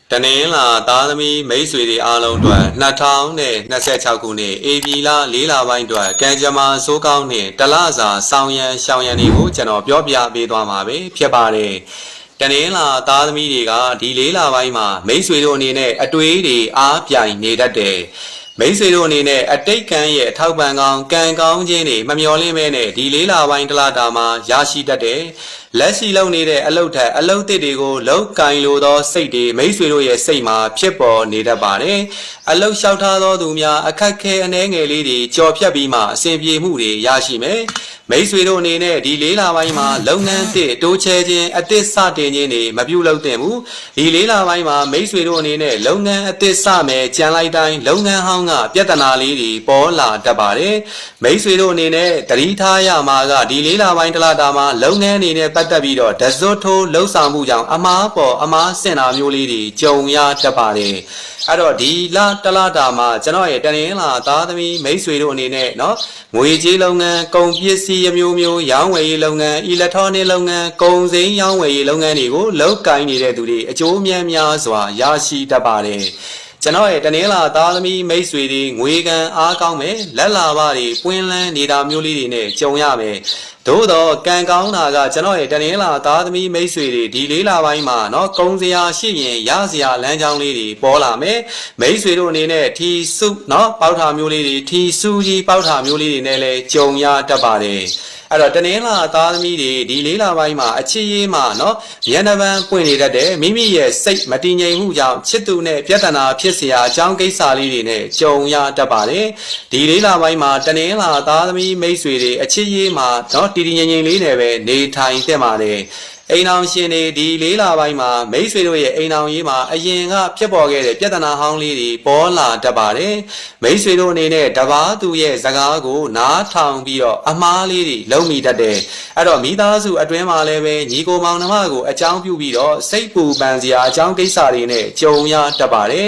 တနင်္လာသားသမီးမိတ်ဆွေတွေအားလုံးအတွက်2026ခုနှစ်ဧပြီလ4လပိုင်းအတွက်ကံကြမ္မာစိုးကောင်းနှင့်တလစာဆောင်ရန်ရှောင်ရန်တွေကိုကျွန်တော်ပြောပြပေးသွားမှာပဲဖြစ်ပါတယ်တနင်္လာသားသမီးတွေကဒီ4လပိုင်းမှာမိတ်ဆွေတို့အနေနဲ့အတွေးတွေအားပြိုင်နေတတ်တယ်မိတ်ဆွေတို့အနေနဲ့အတိတ်ကံရဲ့အထောက်ပံ့ကောင်းကံကောင်းခြင်းတွေမမျှော်လင့်မဲနဲ့ဒီ4လပိုင်းတလတာမှာရရှိတတ်တယ်လက်ရှိလုပ်နေတဲ့အလုပ်ထက်အလုပ်သစ်တွေကိုလောက်ကင်လိုသောစိတ်တွေမိတ်ဆွေတို့ရဲ့စိတ်မှာဖြစ်ပေါ်နေတတ်ပါတယ်အလုပ်လျှောက်ထားသောသူများအခက်ခဲအနှဲငယ်လေးတွေကြော်ဖြတ်ပြီးမှအဆင်ပြေမှုတွေရရှိမယ်မိတ်ဆွေတို့အနေနဲ့ဒီ4လပိုင်းမှာလုပ်ငန်းသစ်တိုးချဲခြင်းအသစ်စတင်ခြင်းတွေမပြုလုပ်သင့်ဘူးဒီ4လပိုင်းမှာမိတ်ဆွေတို့အနေနဲ့လုပ်ငန်းအသစ်စမယ်ကြံလိုက်တိုင်းလုပ်ငန်းဟောင်းကပြဿနာလေးတွေပေါ်လာတတ်ပါတယ်မိတ်ဆွေတို့အနေနဲ့တတိထားရမှာကဒီ4လပိုင်းတလတာမှာလုပ်ငန်းအနေနဲ့ပတ်သက်ပြီးတော့ဒဇွတ်ထိုးလှုပ်ဆောင်မှုကြောင့်အမားပေါ်အမားစင်တာမျိုးလေးတွေကြုံရတတ်ပါတယ်အဲ့တော့ဒီလတလတာမှာကျွန်တော်ရဲ့တနင်္လာသားသမီးမိတ်ဆွေတို့အနေနဲ့เนาะငွေကြေးလုပ်ငန်းကုန်ပစ္စည်းအမျိုးမျိုးရောင်းဝယ်ရေးလုပ်ငန်းအီလက်ထရောနစ်လုပ်ငန်းကုန်စိမ်းရောင်းဝယ်ရေးလုပ်ငန်းတွေကိုလုပ်ကိုင်နေတဲ့သူတွေအကျိုးများစွာရရှိတတ်ပါတယ်ကျွန်တော်ရဲ့တနင်္လာသားသမီးမိတ်ဆွေတွေငွေကံအားကောင်းမယ်လက်လာပါတွေပွင့်လန်းနေတာမျိုးလေးတွေနဲ့ကြုံရမယ်သို့တော့ကံကောင်းတာကကျွန်တော်ရဲ့တနင်္လာသားသမီးမိတ်ဆွေတွေဒီ4လပိုင်းမှာเนาะကုံစရာရှိရင်ရစရာလမ်းကြောင်းလေးတွေပေါ်လာမယ်မိတ်ဆွေတို့အနေနဲ့ထီစုเนาะပေါက်ထာမျိုးလေးတွေထီစုကြီးပေါက်ထာမျိုးလေးတွေနဲ့လည်းကြုံရတတ်ပါတယ်အဲ့တော့တနင်္လာသားသမီးတွေဒီ4လပိုင်းမှာအချစ်ရေးမှာเนาะရန်တပန်းပွင့်နေတတ်တယ်မိမိရဲ့စိတ်မတည်ငြိမ်မှုကြောင့်ချစ်သူနဲ့ပြဿနာဖြစ်เสียအကြောင်းကိစ္စလေးတွေနဲ့ကြုံရတတ်ပါတယ်ဒီ4လပိုင်းမှာတနင်္လာသားသမီးမိတ်ဆွေတွေအချစ်ရေးမှာเนาะတည်တည်ငြိမ်ငြိမ်လေးနဲ့ပဲနေထိုင်သင့်ပါတယ်အိမ်အောင်ရှင်တွေဒီ4လပိုင်းမှာမိတ်ဆွေတို့ရဲ့အိမ်အောင်ရေးမှာအရင်ကဖြစ်ပေါ်ခဲ့တဲ့ပြဿနာဟောင်းလေးတွေပေါ်လာတတ်ပါတယ်မိတ်ဆွေတို့အနေနဲ့တပားသူရဲ့စကားကိုနားထောင်ပြီးတော့အမားလေးတွေလုံးမိတတ်တယ်အဲ့တော့မိသားစုအတွင်းမှာလည်းပဲညီကိုမောင်နှမကိုအကြောင်းပြုပြီးတော့စိတ်ပူပန်စရာအကြောင်းကိစ္စတွေနဲ့ကြုံရတတ်ပါတယ်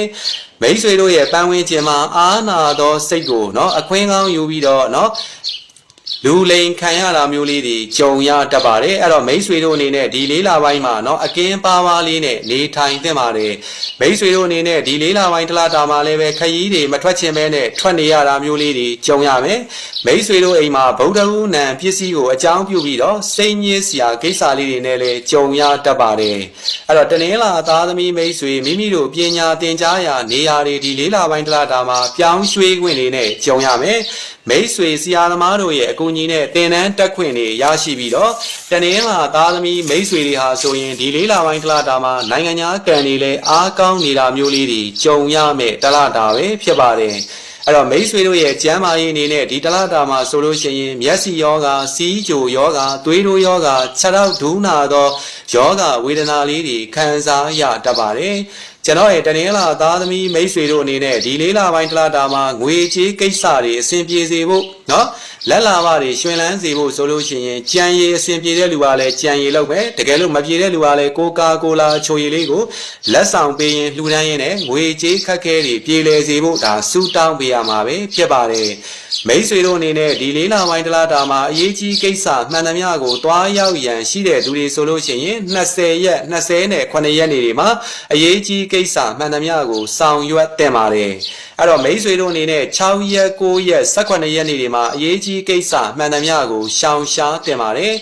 မိတ်ဆွေတို့ရဲ့ပန်းဝင်ခြင်းမှာအာနာသောစိတ်ကိုเนาะအခွင့်ကောင်းယူပြီးတော့เนาะလူလိန်ခံရတာမျိုးလေးတွေကြုံရတတ်ပါတယ်အဲ့တော့မိတ်ဆွေတို့အနေနဲ့ဒီ4လပိုင်းမှာเนาะအကင်းပါပါလေးနဲ့နေထိုင်သင့်ပါတယ်မိတ်ဆွေတို့အနေနဲ့ဒီ4လပိုင်းတလတာမှာလည်းပဲခရီးတွေမထွက်ချင်မဲနဲ့ထွက်နေရတာမျိုးလေးတွေကြုံရမယ်မိတ်ဆွေတို့အိမ်မှာဗုဒ္ဓဦးနံပစ္စည်းကိုအကြောင်းပြုပြီးတော့စိတ်ညစ်စရာကိစ္စလေးတွေနဲ့လည်းကြုံရတတ်ပါတယ်အဲ့တော့တနင်္လာသားသမီးမိတ်ဆွေမိမိတို့ပညာသင်ကြားရာနေရာတွေဒီ4လပိုင်းတလတာမှာပြောင်းရွှေ့ခွင့်တွေနဲ့ကြုံရမယ်မိတ်ဆွေဆရာသမားတို့ရဲ့အကူအညီနဲ့သင်တန်းတက်ခွင့်တွေရရှိပြီးတော့တနင်္လာသားသမီးမိတ်ဆွေတွေဟာဆိုရင်ဒီ4လပိုင်းတလတာမှာနိုင်ငံခြားကံတွေလည်းအားကောင်းနေတာမျိုးလေးတွေကြုံရမယ်တလတာပဲဖြစ်ပါတယ်အဲ့တော့မိတ်ဆွေတို့ရဲ့ကျမ်းမာရေးအနေနဲ့ဒီတလတာမှာဆိုလို့ရှိရင်မျက်စိယောဂါစီးကြိုယောဂါသွေးတိုးယောဂါခြေထောက်ဒူးနာသောယောဂဝေဒနာလေးတွေခံစားရတတ်ပါတယ်ကျွန်တော်ရဲ့တနင်္လာသားသမီးမိတ်ဆွေတို့အနေနဲ့ဒီ4လပိုင်းတလတာမှာငွေကြေးကိစ္စတွေအဆင်ပြေစေဖို့เนาะလက်လာပါတွေရှင်လန်းစေဖို့ဆိုလို့ရှိရင်ကြံရည်အဆင်ပြေတဲ့လူကလည်းကြံရည်လုပ်ပဲတကယ်လို့မပြေတဲ့လူကလည်းကိုကာကိုလာချိုရည်လေးကိုလက်ဆောင်ပေးရင်လှူဒန်းရင်းနဲ့ငွေကြေးခက်ခဲတွေပြေလည်စေဖို့ဒါစူတောင်းပေးရမှာပဲဖြစ်ပါတယ်မိတ်ဆွေတို့အနေနဲ့ဒီ4လပိုင်းတလတာမှာအရေးကြီးကိစ္စမှန်သမျှကိုတွားရောက်ရန်ရှိတဲ့သူတွေဆိုလို့ရှိရင်20ရက်29ရက်နေတွေမှာအရေးကြီးကိစ္စမှန်သမျှကိုဆောင်ရွက်တင်ပါတယ်အဲ့တော့မိတ်ဆွေတို့အနေနဲ့6ရက်9ရက်18ရက်နေတွေမှာအရေးကြီးကိစ္စမှန်သမျှကိုရှောင်ရှားတင်ပါတယ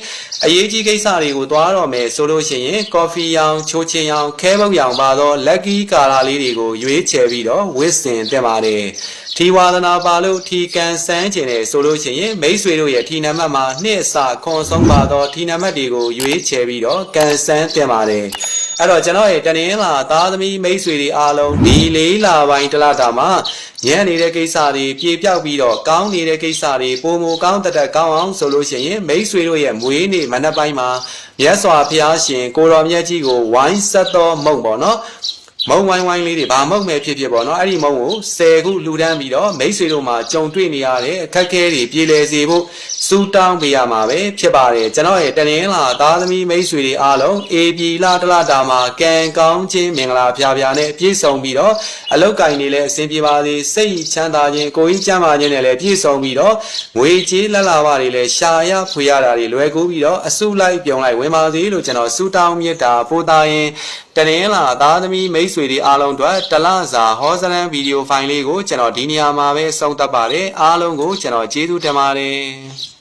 ်အရေးကြီးကိစ္စတွေကိုတွားတော့မယ်ဆိုလို့ရှိရင်ကော်ဖီရောင်ချိုးချင်းရောင်ခဲပုတ်ရောင်ပါသောလက်ကီကာလာလေးတွေကိုရွေးချယ်ပြီးတော့ဝစ်စင်တင်ပါတယ်ထီဝါဒနာပါလို့ထီကန်ဆန်းကျင်တယ်ဆိုလို့ရှိရင်မိတ်ဆွေတို့ရဲ့ထီနံပါတ်မှာနှစ်အစခွန်ဆုံးပါသောထီနံပါတ်တွေကိုရွေးချယ်ပြီးတော့ကန်ဆန်းတင်ပါတယ်အဲ့တော့ကျွန်တော်ရဲ့တနင်္လာသားသမီးမိတ်ဆွေတွေအားလုံးဒီ4လပိုင်းတလတာမှာညံ့နေတဲ့ကိစ္စတွေပြေပြောက်ပြီးတော့ကောင်းနေတဲ့ကိစ္စတွေပုံမကောင်းတတ်ကောင်းအောင်ဆိုလို့ရှိရင်မိတ်ဆွေတို့ရဲ့မွေးနေ့မနက်ပိုင်းမှာမြတ်စွာဘုရားရှင်ကိုတော်မြတ်ကြီးကိုဝိုင်းဆက်တော်မုံပေါ့နော်မုံဝိုင်းဝိုင်းလေးတွေဘာမုံမဲ့ဖြစ်ပေါ့နော်အဲ့ဒီမုံကို10ခုလူတန်းပြီးတော့မိတ်ဆွေတို့မှာကြုံတွေ့နေရတဲ့အခက်အခဲတွေပြေလည်စေဖို့စူတောင်းပေးရမှာပဲဖြစ်ပါတယ်ကျွန်တော်ရဲ့တနင်္လာသားသမီးမိတ်ဆွေတွေအားလုံးဧပြီလတလတာမှာကံကောင်းခြင်းမင်္ဂလာဖျားဖျားနဲ့ပြည့်စုံပြီးတော့အလောက်ကင်တွေလည်းအဆင်ပြေပါစေစိတ်ချမ်းသာခြင်းကိုယ်ကြီးချမ်းသာခြင်းနဲ့လည်းပြည့်စုံပြီးတော့ငွေကြေးလက်လာပါတွေလည်းရှာရဖွေရတာတွေလွယ်ကူပြီးတော့အစုလိုက်ပြုံလိုက်ဝင်ပါစေလို့ကျွန်တော်စူတောင်းမြတ်တာပို့သားရင် တနင်္လာသားသမီးမိတ်ဆွေတွေအားလုံးအတွက်တလစာဟောစရန်ဗီဒီယိုဖိုင်လေးကိုကျွန်တော်ဒီနေရာမှာပဲအဆုံးသတ်ပါတယ်အားလုံးကိုကျွန်တော်ကျေးဇူးတင်ပါတယ်